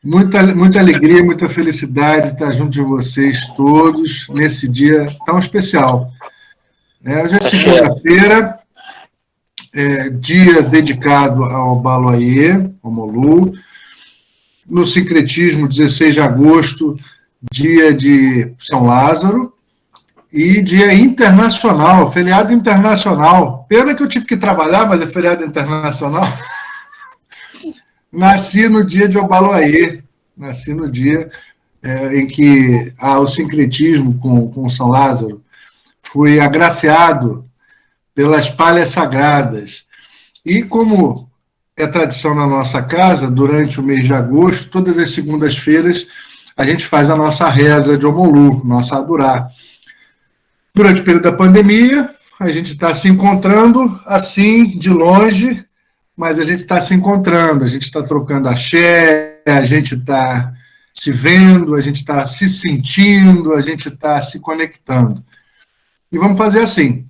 Muita alegria, muita felicidade estar junto de vocês todos nesse dia tão especial. Hoje é segunda-feira, dia dedicado ao Baloaiê, ao Molu. No sincretismo, 16 de agosto, dia de São Lázaro. E dia internacional, feriado internacional. Pena que eu tive que trabalhar, mas é feriado internacional. Nasci no dia de Obaloaiê, nasci no dia em que o sincretismo com São Lázaro foi agraciado pelas palhas sagradas. E como é tradição na nossa casa, durante o mês de agosto, todas as segundas-feiras, a gente faz a nossa reza de Omolu, nossa adorá. Durante o período da pandemia, a gente está se encontrando assim, de longe, mas a gente está se encontrando, a gente está trocando axé, a gente está se vendo, a gente está se sentindo, a gente está se conectando. E vamos fazer assim,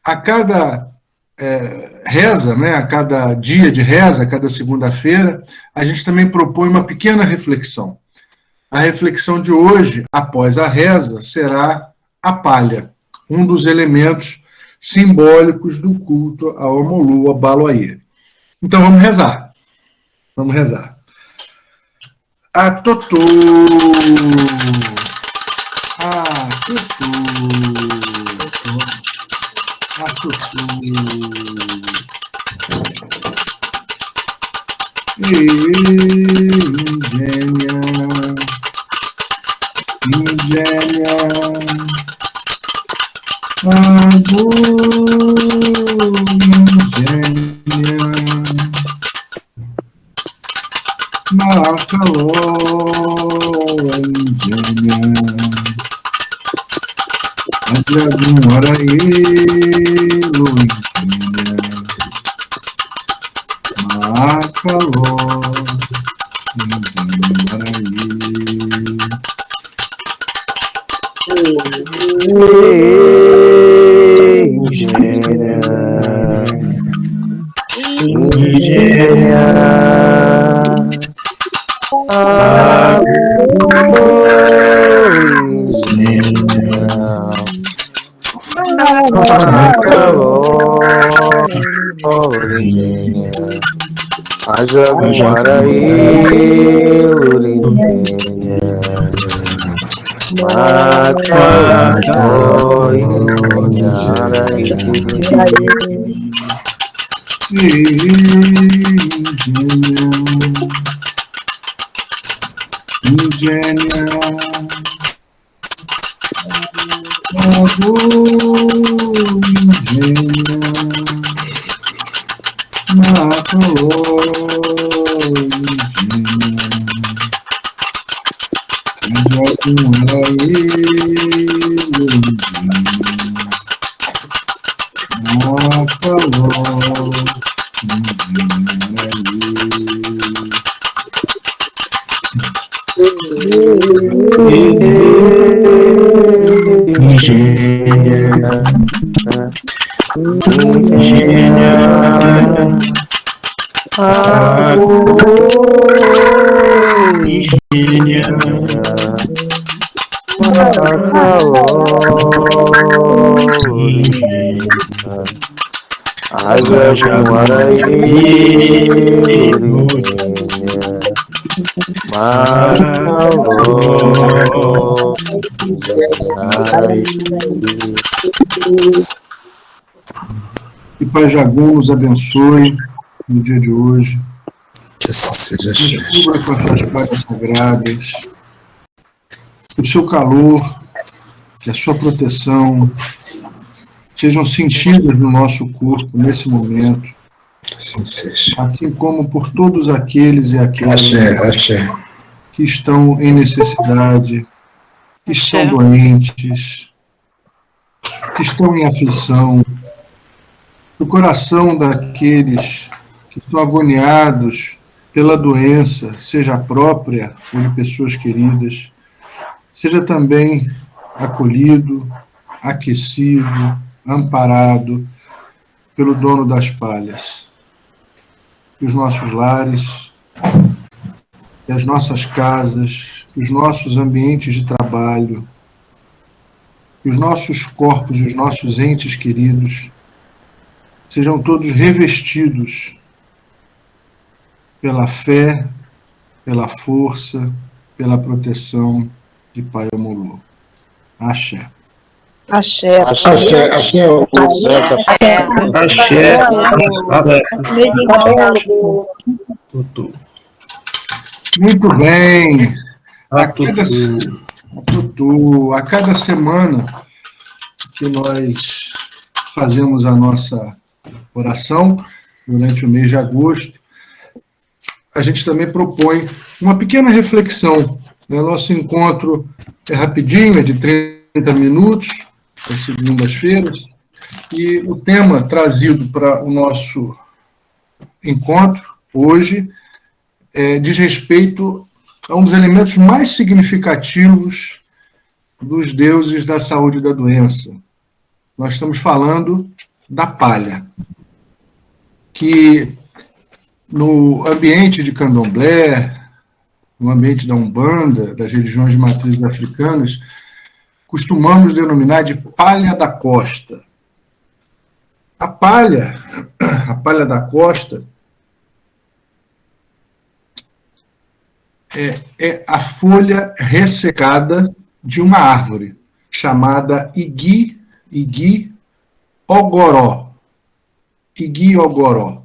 a cada reza, a cada dia de reza, a cada segunda-feira, a gente também propõe uma pequena reflexão. A reflexão de hoje, após a reza, será a palha, um dos elementos simbólicos do culto ao Omolu, ao Baloaiê. Então vamos rezar. Vamos rezar. Atotô. Atotô. Atotô. Ingênia. Que Pai Jagum nos abençoe no dia de hoje. Que assim seja. Nos cubra com as suas palhas sagradas. Que o seu calor, que a sua proteção sejam sentidas no nosso corpo nesse momento. Assim seja. Assim como por todos aqueles e aquelas que estão em necessidade, que estão doentes, que estão em aflição, no coração daqueles que estão agoniados pela doença, seja própria ou de pessoas queridas, seja também acolhido, aquecido, amparado pelo dono das palhas. Que os nossos lares que as nossas casas, que os nossos ambientes de trabalho, que os nossos corpos e os nossos entes queridos sejam todos revestidos pela fé, pela força, pela proteção de Pai Omolu. Axé. Axé. Axé, axé, axé, tutu. Muito bem. Tutu. A cada semana que nós fazemos a nossa oração, durante o mês de agosto, a gente também propõe uma pequena reflexão. Nosso encontro é rapidinho, é de 30 minutos, às segundas-feiras, e o tema trazido para o nosso encontro hoje diz respeito a um dos elementos mais significativos dos deuses da saúde e da doença. Nós estamos falando da palha, que no ambiente de candomblé, no ambiente da Umbanda, das religiões de matrizes africanas, costumamos denominar de palha da costa. A palha da costa é a folha ressecada de uma árvore chamada igi-ogoró. Igi-ogoró.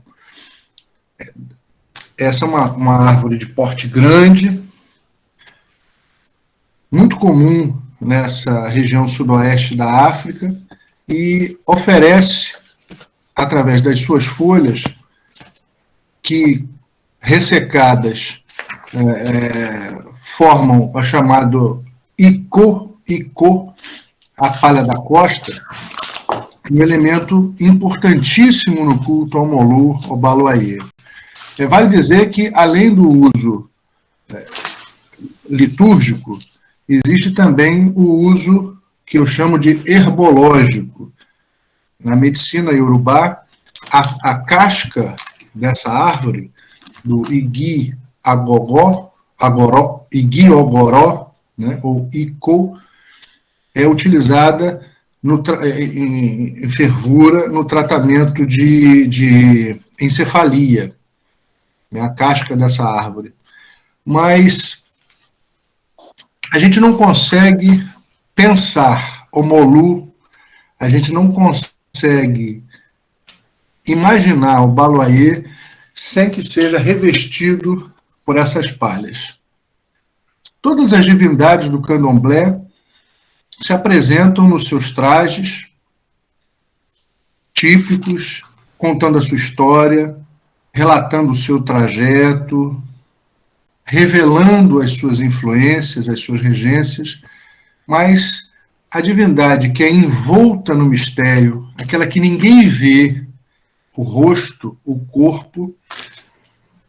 Essa é uma árvore de porte grande, muito comum nessa região sudoeste da África, e oferece, através das suas folhas, que ressecadas formam o chamado icô, a palha da costa, um elemento importantíssimo no culto ao Molu, ao Baloaê. Vale dizer que, além do uso litúrgico, existe também o uso que eu chamo de herbológico. Na medicina iorubá, a casca dessa árvore, do igi-ogoró, né, ou icô, é utilizada em fervura no tratamento de encefalia, né, a casca dessa árvore. Mas a gente não consegue pensar o Molu, a gente não consegue imaginar o Baloaê sem que seja revestido por essas palhas. Todas as divindades do candomblé se apresentam nos seus trajes típicos, contando a sua história, relatando o seu trajeto, revelando as suas influências, as suas regências, mas a divindade que é envolta no mistério, aquela que ninguém vê, o rosto, o corpo,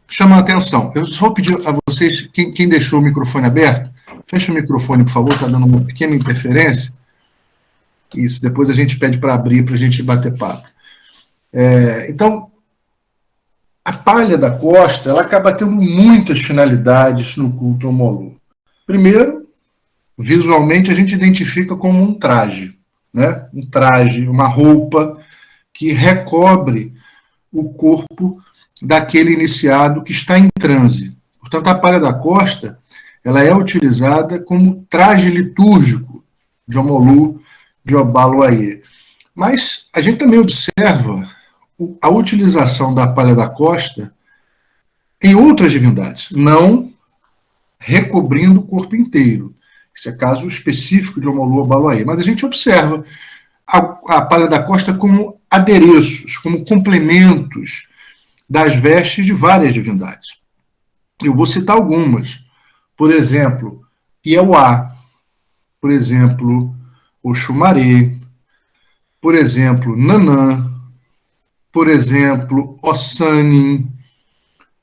chama a atenção. Eu só vou pedir a vocês, quem deixou o microfone aberto, fecha o microfone, por favor, está dando uma pequena interferência. Isso, depois a gente pede para abrir, para a gente bater papo. Então, a palha da costa, ela acaba tendo muitas finalidades no culto ao Molu. Primeiro, visualmente, a gente identifica como um traje, né? Um traje, uma roupa que recobre o corpo daquele iniciado que está em transe. Portanto, a palha da costa, ela é utilizada como traje litúrgico de Omolu, de Obaloaê. Mas a gente também observa a utilização da palha da costa em outras divindades, não recobrindo o corpo inteiro. Esse é caso específico de Omolu Obaloaê. Mas a gente observa a palha da costa como adereços, como complementos das vestes de várias divindades. Eu vou citar algumas. Por exemplo, Iauá, por exemplo, Oxumaré, por exemplo, Nanã, por exemplo, Ossanin,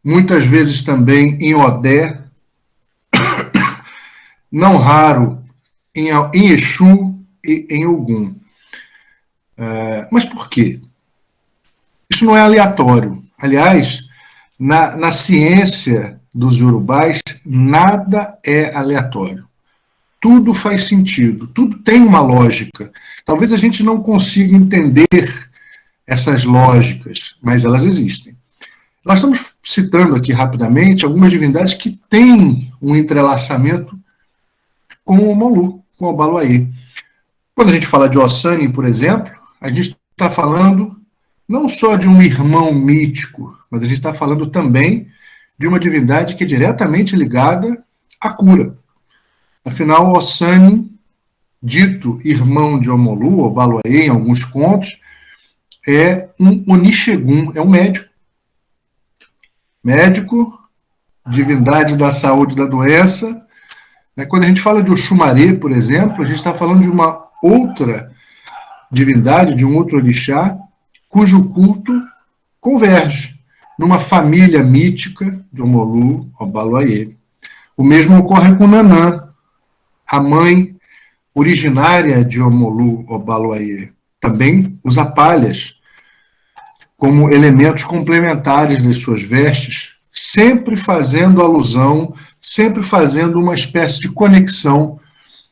muitas vezes também em Odé, não raro em Exu e em Ogum. Mas por quê? Isso não é aleatório. Aliás, na ciência dos Yorubás, nada é aleatório. Tudo faz sentido, tudo tem uma lógica. Talvez a gente não consiga entender essas lógicas, mas elas existem. Nós estamos citando aqui rapidamente algumas divindades que têm um entrelaçamento com o Omolu, com o Obaloaiê. Quando a gente fala de Ossanin, por exemplo, a gente está falando não só de um irmão mítico, mas a gente está falando também de uma divindade que é diretamente ligada à cura. Afinal, Ossanin, dito irmão de Omolu, Obaloaiê, em alguns contos, é um Onishegun, é um médico. Médico, divindade da saúde e da doença. Quando a gente fala de Oxumaré, por exemplo, a gente está falando de uma outra divindade, de um outro orixá, cujo culto converge numa família mítica de Omolu, Obaloaiê. O mesmo ocorre com Nanã, a mãe originária de Omolu, Obaloaiê. Também usa palhas como elementos complementares das suas vestes, sempre fazendo alusão, sempre fazendo uma espécie de conexão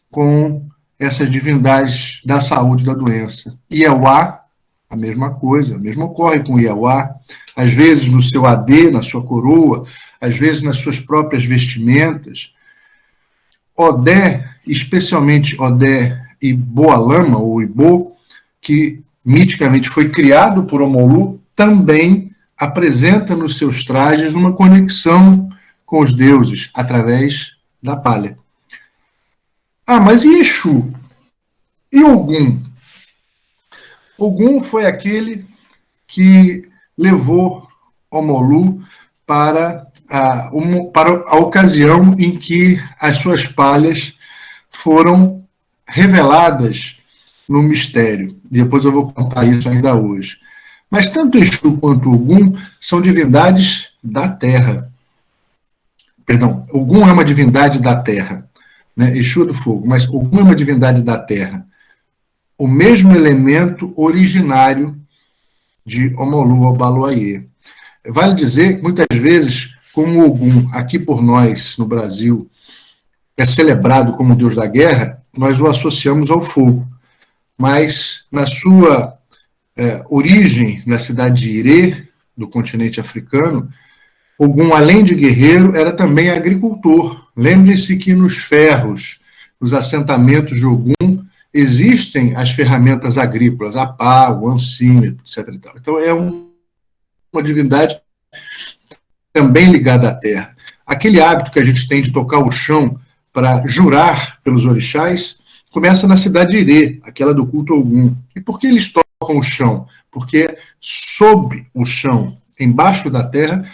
com essas divindades da saúde e da doença. Iauá, a mesma coisa, o mesmo ocorre com Iauá, às vezes no seu adê, na sua coroa, às vezes nas suas próprias vestimentas. Odé, especialmente Odé Iboalama, ou Ibo, que miticamente foi criado por Omolu, também apresenta nos seus trajes uma conexão com os deuses através da palha. Mas e Exu? E Ogum? Ogum foi aquele que levou Omolu para a ocasião em que as suas palhas foram reveladas no mistério. Depois eu vou contar isso ainda hoje. Mas tanto Exu quanto Ogum são divindades da terra. Perdão, Ogum é uma divindade da terra, né? Exu é do fogo, mas Ogum é uma divindade da terra. O mesmo elemento originário de Omolu Obaloaiê. Vale dizer que muitas vezes, como o Ogum aqui por nós no Brasil é celebrado como deus da guerra, nós o associamos ao fogo. Mas na sua origem, na cidade de Irê, do continente africano, Ogum, além de guerreiro, era também agricultor. Lembre-se que nos ferros, nos assentamentos de Ogum, existem as ferramentas agrícolas, a pá, o ancinho, etc. Então, é uma divindade também ligada à terra. Aquele hábito que a gente tem de tocar o chão para jurar pelos orixás começa na cidade de Irê, aquela do culto Ogum. E por que eles tocam o chão? Porque sob o chão, embaixo da terra,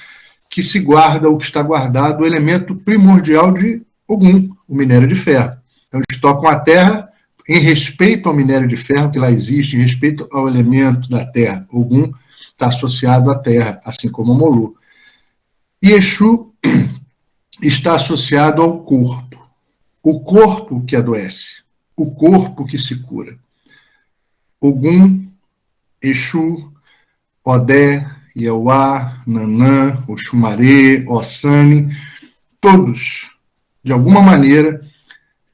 que se guarda o que está guardado, o elemento primordial de Ogum, o minério de ferro. Então, eles tocam a terra em respeito ao minério de ferro que lá existe, em respeito ao elemento da terra. Ogum está associado à terra, assim como Omolu. E Exu está associado ao corpo. O corpo que adoece, o corpo que se cura. Ogum, Exu, Odé, Iauá, Nanã, Oxumaré, Ossanin, todos, de alguma maneira,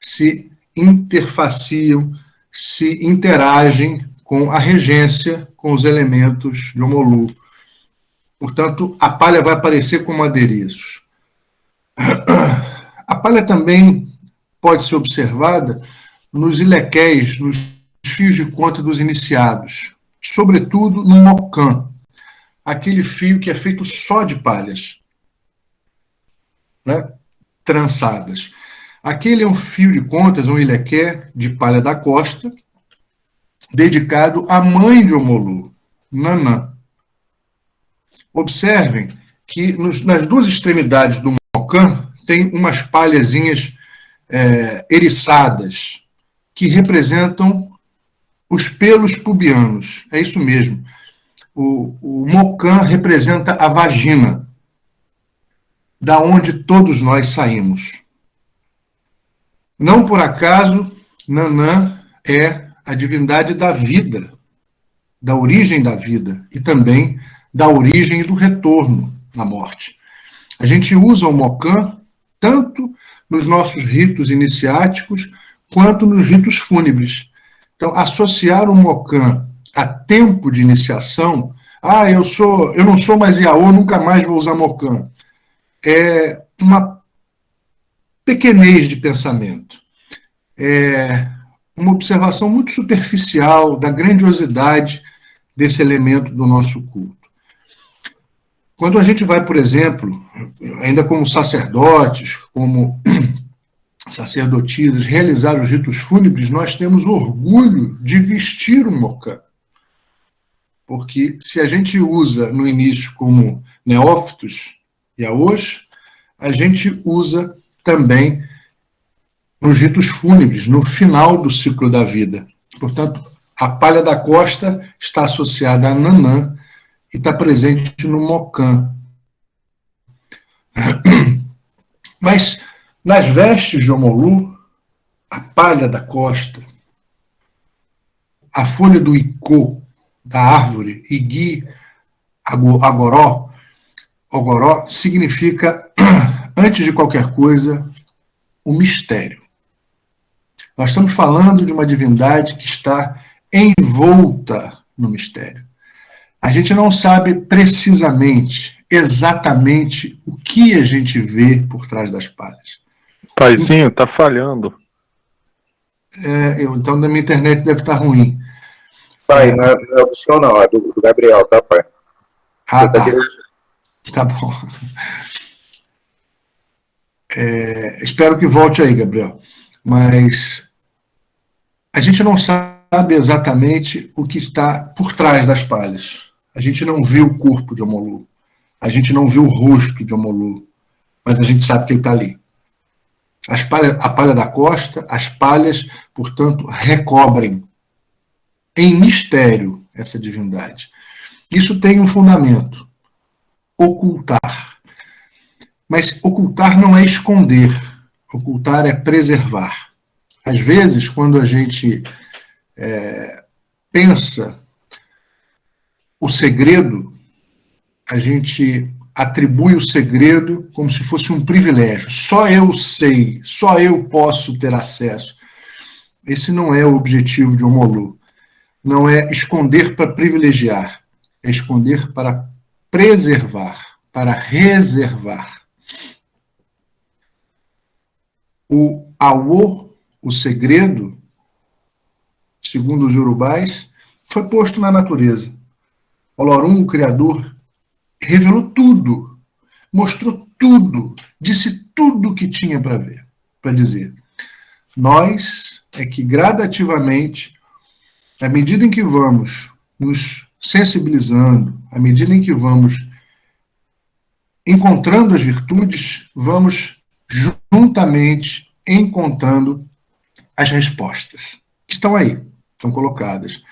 se interfaciam, se interagem com a regência, com os elementos de Omolu. Portanto, a palha vai aparecer como adereços. A palha também pode ser observada nos ilequéis, nos fios de conta dos iniciados, sobretudo no mocã, aquele fio que é feito só de palhas, né, trançadas. Aquele é um fio de contas, um ilequé de palha da costa, dedicado à mãe de Omolu, Nanã. Observem que nas duas extremidades do mocã tem umas palhazinhas eriçadas, que representam os pelos pubianos. É isso mesmo. O mocã representa a vagina, da onde todos nós saímos. Não por acaso, Nanã é a divindade da vida, da origem da vida, e também da origem do retorno na morte. A gente usa o Mocan tanto nos nossos ritos iniciáticos quanto nos ritos fúnebres. Então, associar o Mocan a tempo de iniciação, eu não sou mais Iaô, nunca mais vou usar Mocan, é uma pequenez de pensamento. É uma observação muito superficial da grandiosidade desse elemento do nosso culto. Quando a gente vai, por exemplo, ainda como sacerdotes, como sacerdotisas, realizar os ritos fúnebres, nós temos orgulho de vestir um Mocan. Porque se a gente usa no início como neófitos e aos, a gente usa também nos ritos fúnebres, no final do ciclo da vida. Portanto, a palha da costa está associada a Nanã e está presente no Mocan. Mas nas vestes de Omolu, a palha da costa, a folha do icô, da árvore, Igui Agoró, Ogoró, significa, antes de qualquer coisa, o mistério. Nós estamos falando de uma divindade que está envolta no mistério. A gente não sabe precisamente, exatamente, o que a gente vê por trás das palhas. Paizinho, tá falhando. Então, na minha internet deve estar ruim. Pai, não é do senhor, não, é do Gabriel, tá, pai? Ah, tá. Tá bom. Espero que volte aí, Gabriel. Mas a gente não sabe exatamente o que está por trás das palhas. A gente não viu o corpo de Omolu. A gente não viu o rosto de Omolu. Mas a gente sabe que ele está ali. A palha da costa, as palhas, portanto, recobrem em mistério essa divindade. Isso tem um fundamento: ocultar. Mas ocultar não é esconder, ocultar é preservar. Às vezes, quando a gente pensa o segredo, a gente atribui o segredo como se fosse um privilégio. Só eu sei, só eu posso ter acesso. Esse não é o objetivo de Omolu. Não é esconder para privilegiar, é esconder para preservar, para reservar. O Awo, o segredo, segundo os urubais, foi posto na natureza. Olorum, o Criador, revelou tudo, mostrou tudo, disse tudo o que tinha para ver, para dizer. Nós é que gradativamente, à medida em que vamos nos sensibilizando, à medida em que vamos encontrando as virtudes, vamos juntamente encontrando as respostas que estão aí, estão colocadas.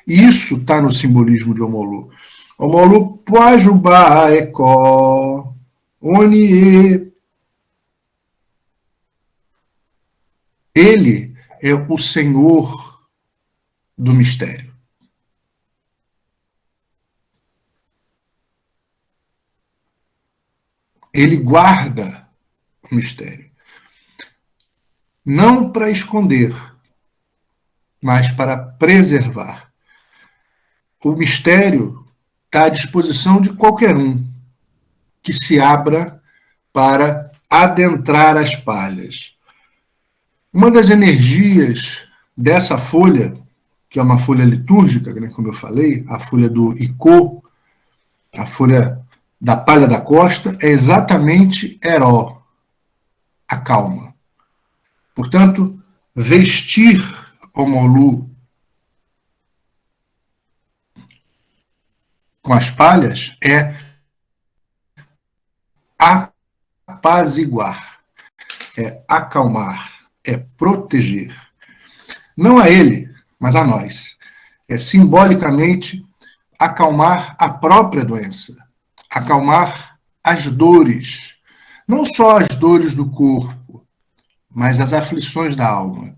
E isso está no simbolismo de Omolu. Omolu Puajubá Ecó Onie. Ele é o Senhor do mistério. Ele guarda o mistério. Não para esconder, mas para preservar. O mistério está à disposição de qualquer um que se abra para adentrar as palhas. Uma das energias dessa folha, que é uma folha litúrgica, né, como eu falei, a folha do Icô, a folha da palha da costa, é exatamente Heró, a calma. Portanto, vestir Omolu com as palhas é apaziguar, é acalmar, é proteger. Não a ele, mas a nós. É simbolicamente acalmar a própria doença, acalmar as dores, não só as dores do corpo, mas as aflições da alma.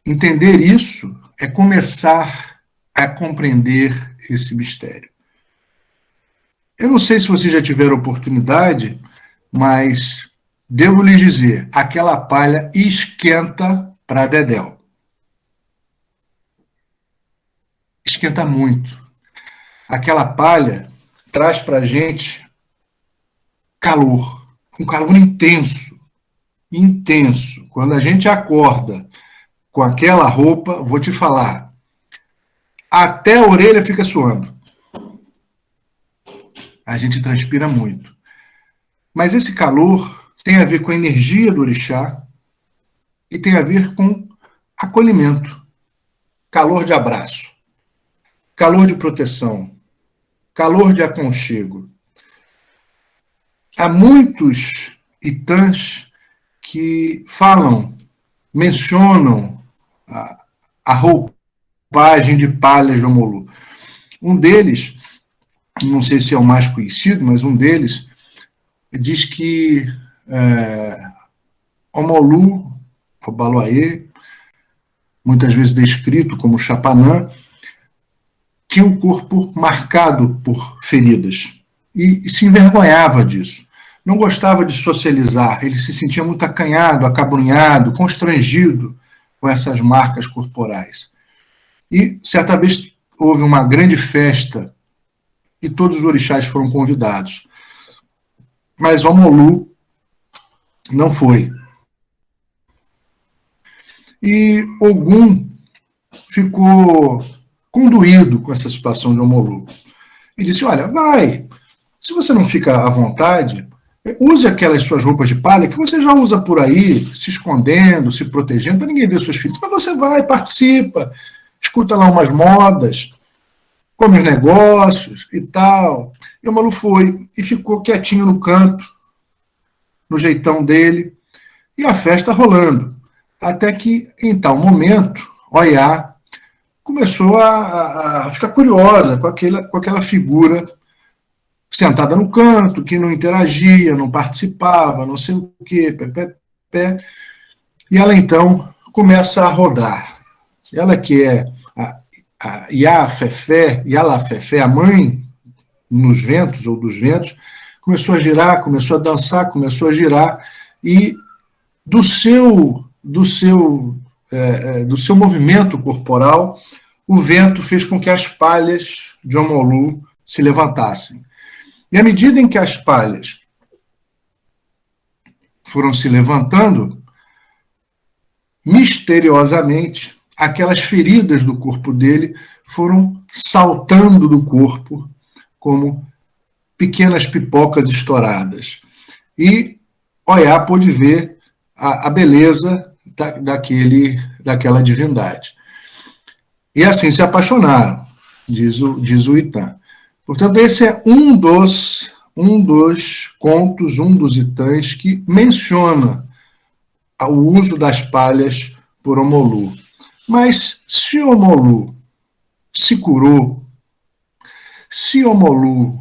Entender isso é começar a compreender esse mistério. Eu não sei se vocês já tiveram oportunidade, mas devo lhes dizer, aquela palha esquenta para dedéu. Esquenta muito. Aquela palha traz para a gente calor, um calor intenso, intenso. Quando a gente acorda com aquela roupa, vou te falar, até a orelha fica suando. A gente transpira muito. Mas esse calor tem a ver com a energia do orixá e tem a ver com acolhimento, calor de abraço, calor de proteção, calor de aconchego. Há muitos itãs que falam, mencionam a roupagem de palha de Omolu. Um deles, não sei se é o mais conhecido, mas um deles diz que Omolu, o Baloaê, muitas vezes descrito como Chapanã, tinha o corpo marcado por feridas e se envergonhava disso. Não gostava de socializar, ele se sentia muito acanhado, acabrunhado, constrangido com essas marcas corporais. E certa vez houve uma grande festa e todos os orixás foram convidados. Mas Omolu não foi. E Ogum ficou conduído com essa situação de Omolu. E disse, olha, vai, se você não fica à vontade, use aquelas suas roupas de palha que você já usa por aí, se escondendo, se protegendo, para ninguém ver seus filhos. Mas você vai, participa, escuta lá umas modas, come os negócios e tal. E Omolu foi e ficou quietinho no canto, no jeitão dele, e a festa rolando. Até que, em tal momento, Oiá começou a ficar curiosa com aquela figura sentada no canto, que não interagia, não participava, não sei o quê, pé. E ela, então, começa a rodar. Ela que é a Yalafefé, a mãe nos ventos ou dos ventos, começou a girar, começou a dançar, começou a girar, e do seu movimento corporal, o vento fez com que as palhas de Omolu se levantassem. E à medida em que as palhas foram se levantando, misteriosamente, aquelas feridas do corpo dele foram saltando do corpo como pequenas pipocas estouradas. E Oiá pôde ver a beleza daquela divindade. E assim se apaixonaram, diz o Itã. Portanto, esse é um dos contos, um dos itãs que menciona o uso das palhas por Omolu. Mas se Omolu se curou, se Omolu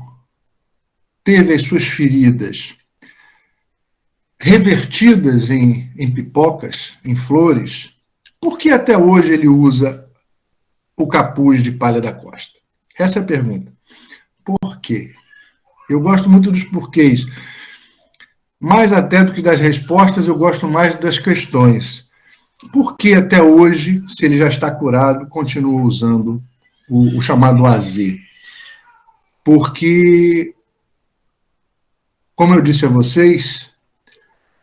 teve as suas feridas revertidas em pipocas, em flores, por que até hoje ele usa o capuz de palha da costa? Essa é a pergunta. Por quê? Eu gosto muito dos porquês. Mais até do que das respostas, eu gosto mais das questões. Por que até hoje, se ele já está curado, continua usando o chamado azê? Porque, como eu disse a vocês,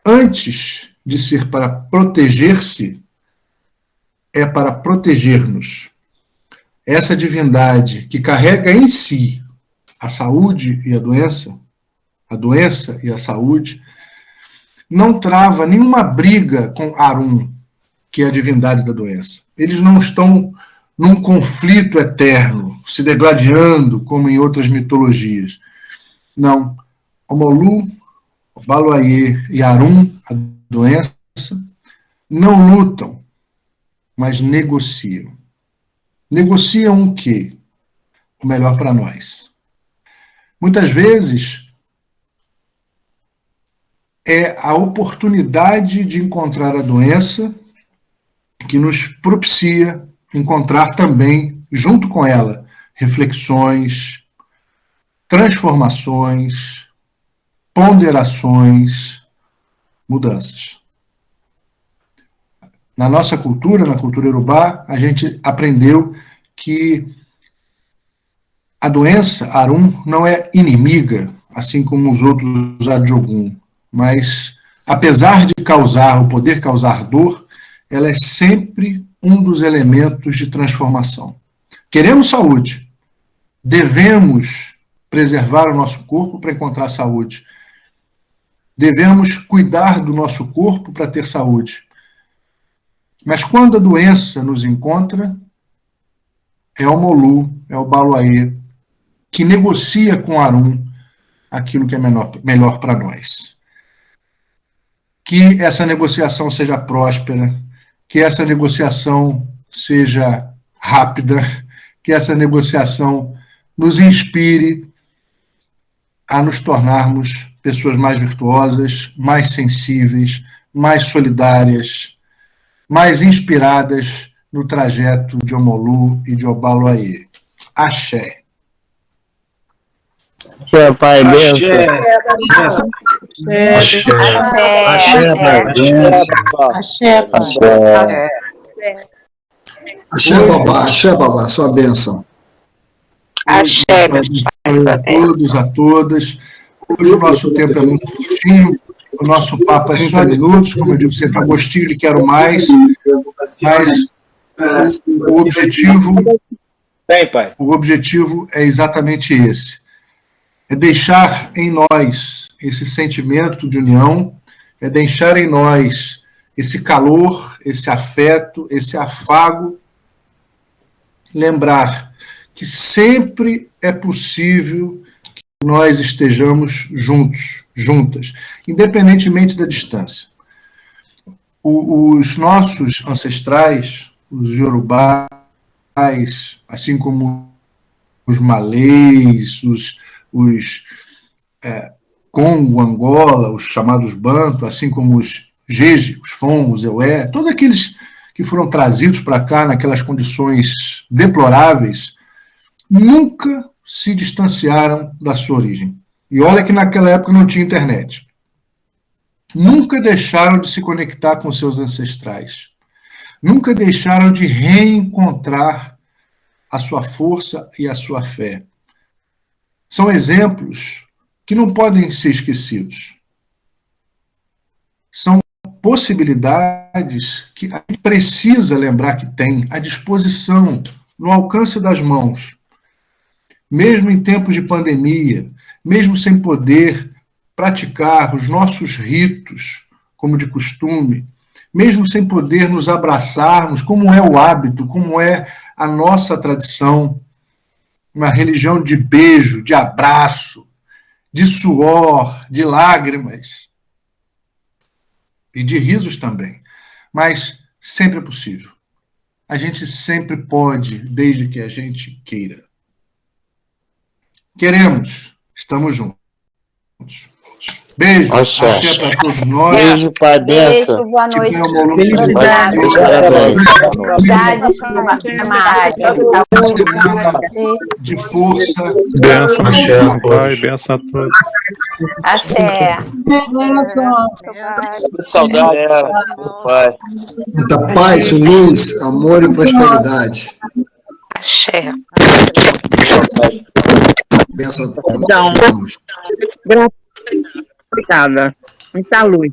antes de ser para proteger-se, é para proteger-nos. Essa divindade que carrega em si a saúde e a doença e a saúde, não trava nenhuma briga com Arum, que é a divindade da doença. Eles não estão num conflito eterno, se degladiando, como em outras mitologias. Não. Omolu, Baloaê e Arum, a doença, não lutam, mas negociam. Negociam o quê? O melhor para nós. Muitas vezes é a oportunidade de encontrar a doença que nos propicia encontrar também, junto com ela, reflexões, transformações, ponderações, mudanças. Na nossa cultura, na cultura iorubá, a gente aprendeu que a doença, Arum, não é inimiga, assim como os outros Adjogum, mas, apesar de causar, ou poder causar dor, ela é sempre um dos elementos de transformação. Queremos saúde, devemos preservar o nosso corpo para encontrar saúde, devemos cuidar do nosso corpo para ter saúde. Mas quando a doença nos encontra, é o Molu, é o Baloaê, que negocia com Arum aquilo que é melhor para nós. Que essa negociação seja próspera, que essa negociação seja rápida, que essa negociação nos inspire a nos tornarmos pessoas mais virtuosas, mais sensíveis, mais solidárias, mais inspiradas no trajeto de Omolu e de Obaloaê. Axé. Axé, pai, Axé. benção. Axé. Axé, pai. Axé, Axé. Axé, babá. Axé, babá. Sua bênção. Axé, meu A todos, a todas. Hoje o nosso tempo é muito curtinho, o nosso papo é 30 minutos, como eu digo sempre, a gostinho de quero mais, mas o objetivo é exatamente esse, é deixar em nós esse sentimento de união, é deixar em nós esse calor, esse afeto, esse afago, lembrar que sempre é possível que nós estejamos juntos, juntas, independentemente da distância. Os nossos ancestrais, os iorubás, assim como os malês, os Congo, Angola, os chamados Banto, assim como os Jeje, os Fon, os Eué, todos aqueles que foram trazidos para cá naquelas condições deploráveis, nunca se distanciaram da sua origem. E olha que naquela época não tinha internet. Nunca deixaram de se conectar com seus ancestrais. Nunca deixaram de reencontrar a sua força e a sua fé. São exemplos que não podem ser esquecidos. São possibilidades que a gente precisa lembrar que tem à disposição, no alcance das mãos. Mesmo em tempos de pandemia, mesmo sem poder praticar os nossos ritos, como de costume, mesmo sem poder nos abraçarmos, como é o hábito, como é a nossa tradição, uma religião de beijo, de abraço, de suor, de lágrimas e de risos também. Mas sempre é possível. A gente sempre pode, desde que a gente queira. Queremos, estamos juntos. Beijo, axé para todos nós. Beijo, pai, benção. Beijo, boa noite. Felicidade. De força. Benção, axé, pai, benção a todos. Axé. Saudade, pai. Muita paz, luz, amor e prosperidade. Axé. Bênção. Então, obrigada. Muita luz.